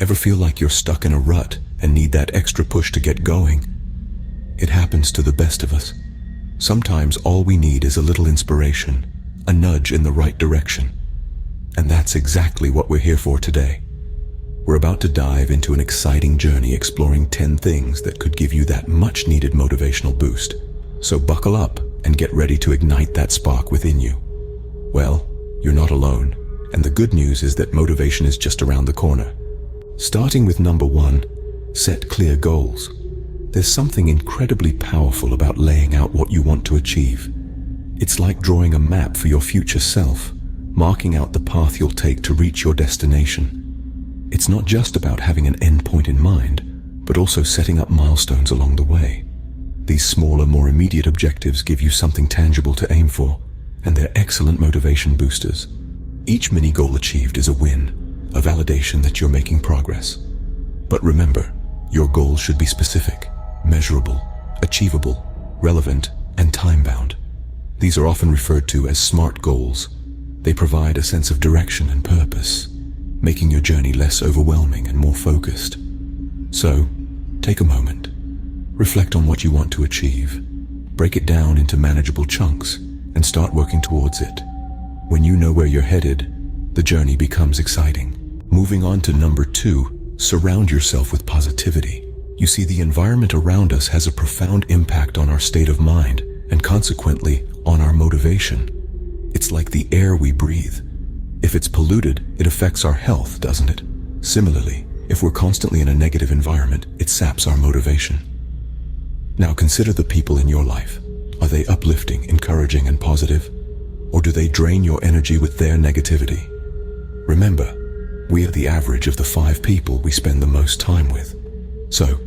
Ever feel like you're stuck in a rut and need that extra push to get going? It happens to the best of us. Sometimes all we need is a little inspiration, a nudge in the right direction. And that's exactly what we're here for today. We're about to dive into an exciting journey exploring 10 things that could give you that much-needed motivational boost. So buckle up and get ready to ignite that spark within you. Well, you're not alone, and the good news is that motivation is just around the corner. Starting with number 1, set clear goals. There's something incredibly powerful about laying out what you want to achieve. It's like drawing a map for your future self, marking out the path you'll take to reach your destination. It's not just about having an end point in mind, but also setting up milestones along the way. These smaller, more immediate objectives give you something tangible to aim for, and they're excellent motivation boosters. Each mini goal achieved is a win, a validation that you're making progress. But remember, your goals should be specific, measurable, achievable, relevant, and time-bound. These are often referred to as SMART goals. They provide a sense of direction and purpose, making your journey less overwhelming and more focused. So, take a moment. Reflect on what you want to achieve. Break it down into manageable chunks and start working towards it. When you know where you're headed, the journey becomes exciting. Moving on to number 2, surround yourself with positivity. You see, the environment around us has a profound impact on our state of mind and consequently on our motivation. It's like the air we breathe. If it's polluted, it affects our health, doesn't it? Similarly, if we're constantly in a negative environment, it saps our motivation. Now consider the people in your life. Are they uplifting, encouraging, and positive? Or do they drain your energy with their negativity? Remember, we are the average of the 5 people we spend the most time with. So,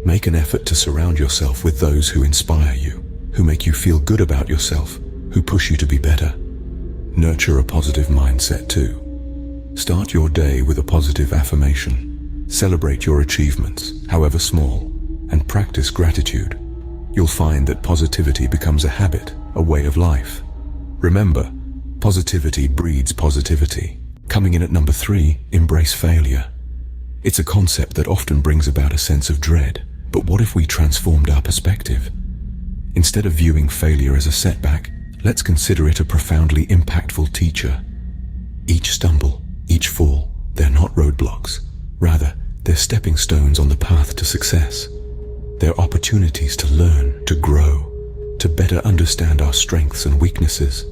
make an effort to surround yourself with those who inspire you, who make you feel good about yourself, who push you to be better. Nurture a positive mindset too. Start your day with a positive affirmation. Celebrate your achievements, however small, and practice gratitude. You'll find that positivity becomes a habit, a way of life. Remember, positivity breeds positivity. Coming in at number 3, embrace failure. It's a concept that often brings about a sense of dread, but what if we transformed our perspective? Instead of viewing failure as a setback, let's consider it a profoundly impactful teacher. Each stumble, each fall, they're not roadblocks. Rather, they're stepping stones on the path to success. They're opportunities to learn, to grow, to better understand our strengths and weaknesses.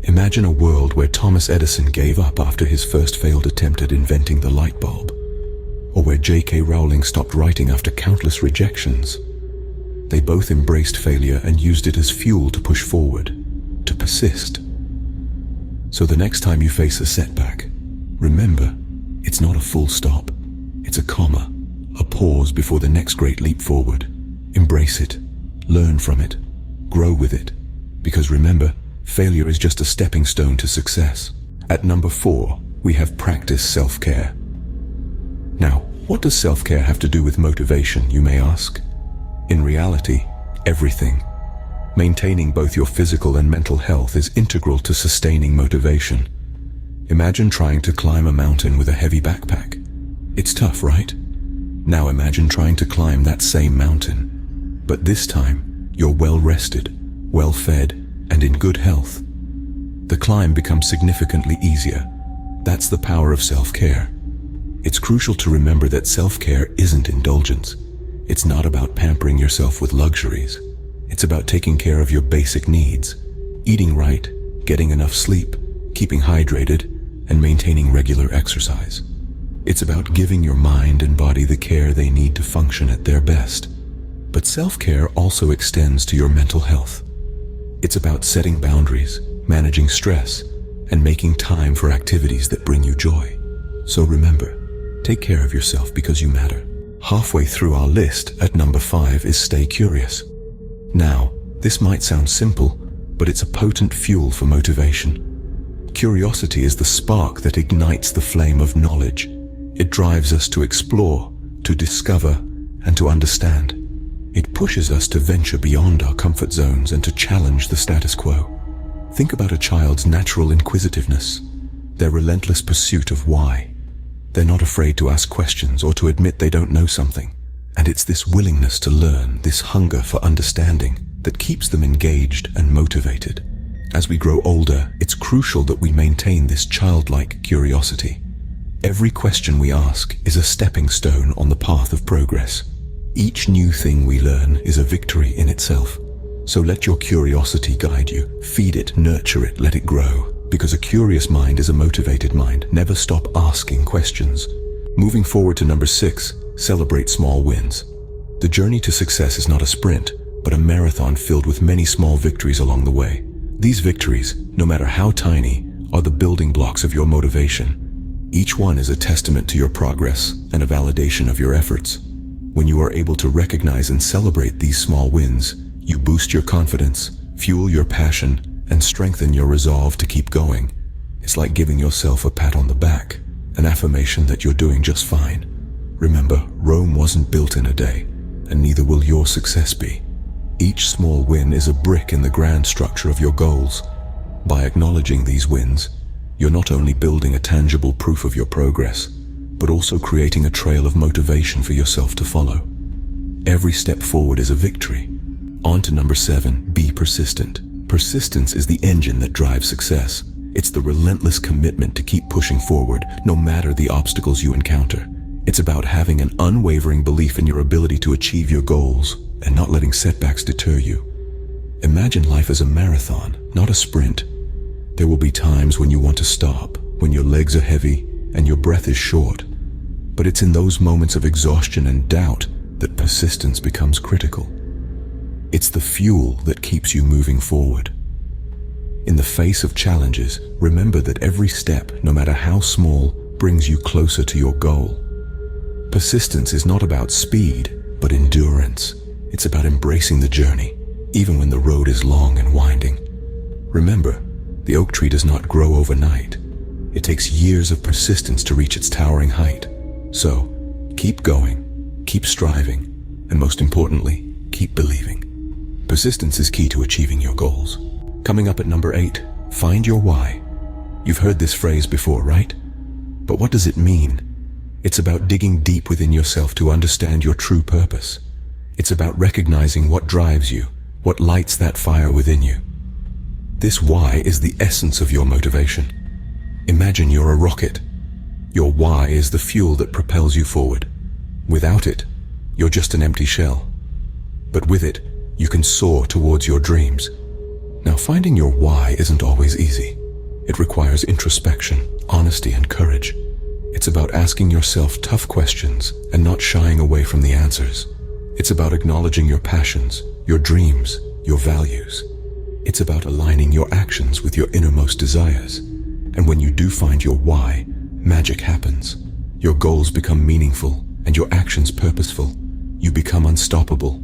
Imagine a world where Thomas Edison gave up after his first failed attempt at inventing the light bulb, or where J.K. Rowling stopped writing after countless rejections. They both embraced failure and used it as fuel to push forward, to persist. So the next time you face a setback, remember, it's not a full stop. It's a comma, a pause before the next great leap forward. Embrace it, learn from it, grow with it. Because remember, failure is just a stepping stone to success. At number 4, we have practice self-care. Now, what does self-care have to do with motivation, you may ask? In reality, everything. Maintaining both your physical and mental health is integral to sustaining motivation. Imagine trying to climb a mountain with a heavy backpack. It's tough, right? Now imagine trying to climb that same mountain. But this time, you're well-rested, well-fed, and in good health. The climb becomes significantly easier. That's the power of self-care. It's crucial to remember that self-care isn't indulgence. It's not about pampering yourself with luxuries. It's about taking care of your basic needs, eating right, getting enough sleep, keeping hydrated, and maintaining regular exercise. It's about giving your mind and body the care they need to function at their best. But self-care also extends to your mental health. It's about setting boundaries, managing stress, and making time for activities that bring you joy. So remember, take care of yourself because you matter. Halfway through our list, at number 5, is stay curious. Now, this might sound simple, but it's a potent fuel for motivation. Curiosity is the spark that ignites the flame of knowledge. It drives us to explore, to discover, and to understand. It pushes us to venture beyond our comfort zones and to challenge the status quo. Think about a child's natural inquisitiveness, their relentless pursuit of why. They're not afraid to ask questions or to admit they don't know something. And it's this willingness to learn, this hunger for understanding, that keeps them engaged and motivated. As we grow older, it's crucial that we maintain this childlike curiosity. Every question we ask is a stepping stone on the path of progress. Each new thing we learn is a victory in itself. So let your curiosity guide you. Feed it, nurture it, let it grow. Because a curious mind is a motivated mind. Never stop asking questions. Moving forward to number 6, celebrate small wins. The journey to success is not a sprint, but a marathon filled with many small victories along the way. These victories, no matter how tiny, are the building blocks of your motivation. Each one is a testament to your progress and a validation of your efforts. When you are able to recognize and celebrate these small wins, you boost your confidence, fuel your passion, and strengthen your resolve to keep going. It's like giving yourself a pat on the back, an affirmation that you're doing just fine. Remember, Rome wasn't built in a day, and neither will your success be. Each small win is a brick in the grand structure of your goals. By acknowledging these wins, you're not only building a tangible proof of your progress, but also creating a trail of motivation for yourself to follow. Every step forward is a victory. On to number 7, be persistent. Persistence is the engine that drives success. It's the relentless commitment to keep pushing forward, no matter the obstacles you encounter. It's about having an unwavering belief in your ability to achieve your goals and not letting setbacks deter you. Imagine life as a marathon, not a sprint. There will be times when you want to stop, when your legs are heavy and your breath is short. But it's in those moments of exhaustion and doubt that persistence becomes critical. It's the fuel that keeps you moving forward. In the face of challenges, remember that every step, no matter how small, brings you closer to your goal. Persistence is not about speed, but endurance. It's about embracing the journey, even when the road is long and winding. Remember, the oak tree does not grow overnight. It takes years of persistence to reach its towering height. So, keep going, keep striving, and most importantly, keep believing. Persistence is key to achieving your goals. Coming up at number 8, find your why. You've heard this phrase before, right? But what does it mean? It's about digging deep within yourself to understand your true purpose. It's about recognizing what drives you, what lights that fire within you. This why is the essence of your motivation. Imagine you're a rocket. Your why is the fuel that propels you forward. Without it, you're just an empty shell. But with it, you can soar towards your dreams. Now, finding your why isn't always easy. It requires introspection, honesty, and courage. It's about asking yourself tough questions and not shying away from the answers. It's about acknowledging your passions, your dreams, your values. It's about aligning your actions with your innermost desires. And when you do find your why, magic happens. Your goals become meaningful and your actions purposeful. You become unstoppable.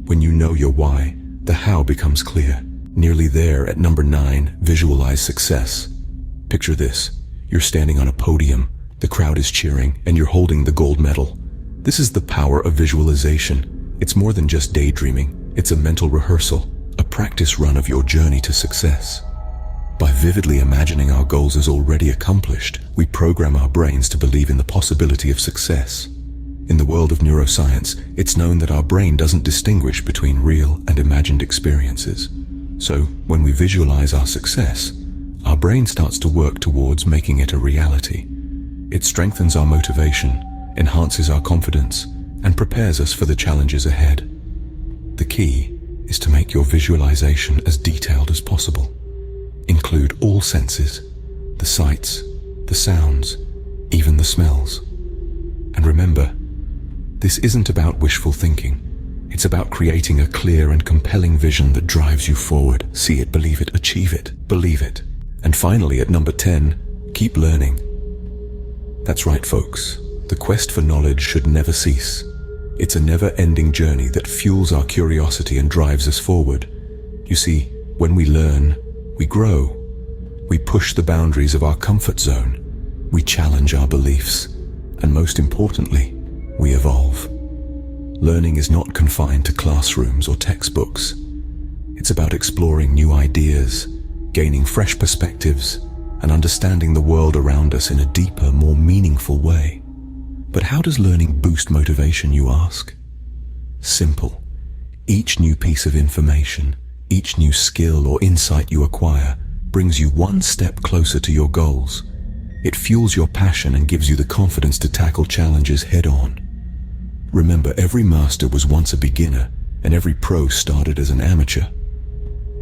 When you know your why, the how becomes clear. Nearly there at number 9, visualize success. Picture this. You're standing on a podium, the crowd is cheering, and you're holding the gold medal. This is the power of visualization. It's more than just daydreaming. It's a mental rehearsal, a practice run of your journey to success. By vividly imagining our goals as already accomplished, we program our brains to believe in the possibility of success. In the world of neuroscience, it's known that our brain doesn't distinguish between real and imagined experiences. So, when we visualize our success, our brain starts to work towards making it a reality. It strengthens our motivation, enhances our confidence, and prepares us for the challenges ahead. The key is to make your visualization as detailed as possible. Include all senses, the sights, the sounds, even the smells. And remember, this isn't about wishful thinking. It's about creating a clear and compelling vision that drives you forward. See it, believe it, achieve it, believe it. And finally, at number 10, keep learning. That's right, folks. The quest for knowledge should never cease. It's a never-ending journey that fuels our curiosity and drives us forward. You see, when we learn, we grow. We push the boundaries of our comfort zone. We challenge our beliefs. And most importantly, we evolve. Learning is not confined to classrooms or textbooks. It's about exploring new ideas, gaining fresh perspectives, and understanding the world around us in a deeper, more meaningful way. But how does learning boost motivation, you ask? Simple. Each new piece of information, each new skill or insight you acquire brings you one step closer to your goals. It fuels your passion and gives you the confidence to tackle challenges head-on. Remember, every master was once a beginner, and every pro started as an amateur.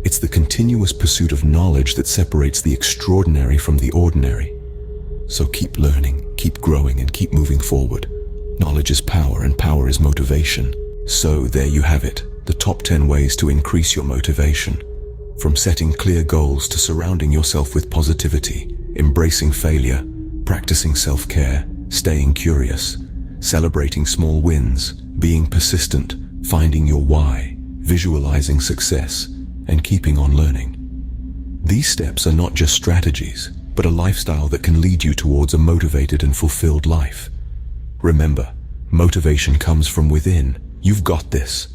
It's the continuous pursuit of knowledge that separates the extraordinary from the ordinary. So keep learning, keep growing, and keep moving forward. Knowledge is power, and power is motivation. So there you have it, the top 10 ways to increase your motivation. From setting clear goals to surrounding yourself with positivity, embracing failure, practicing self-care, staying curious, celebrating small wins, being persistent, finding your why, visualizing success, and keeping on learning. These steps are not just strategies, but a lifestyle that can lead you towards a motivated and fulfilled life. Remember, motivation comes from within. You've got this.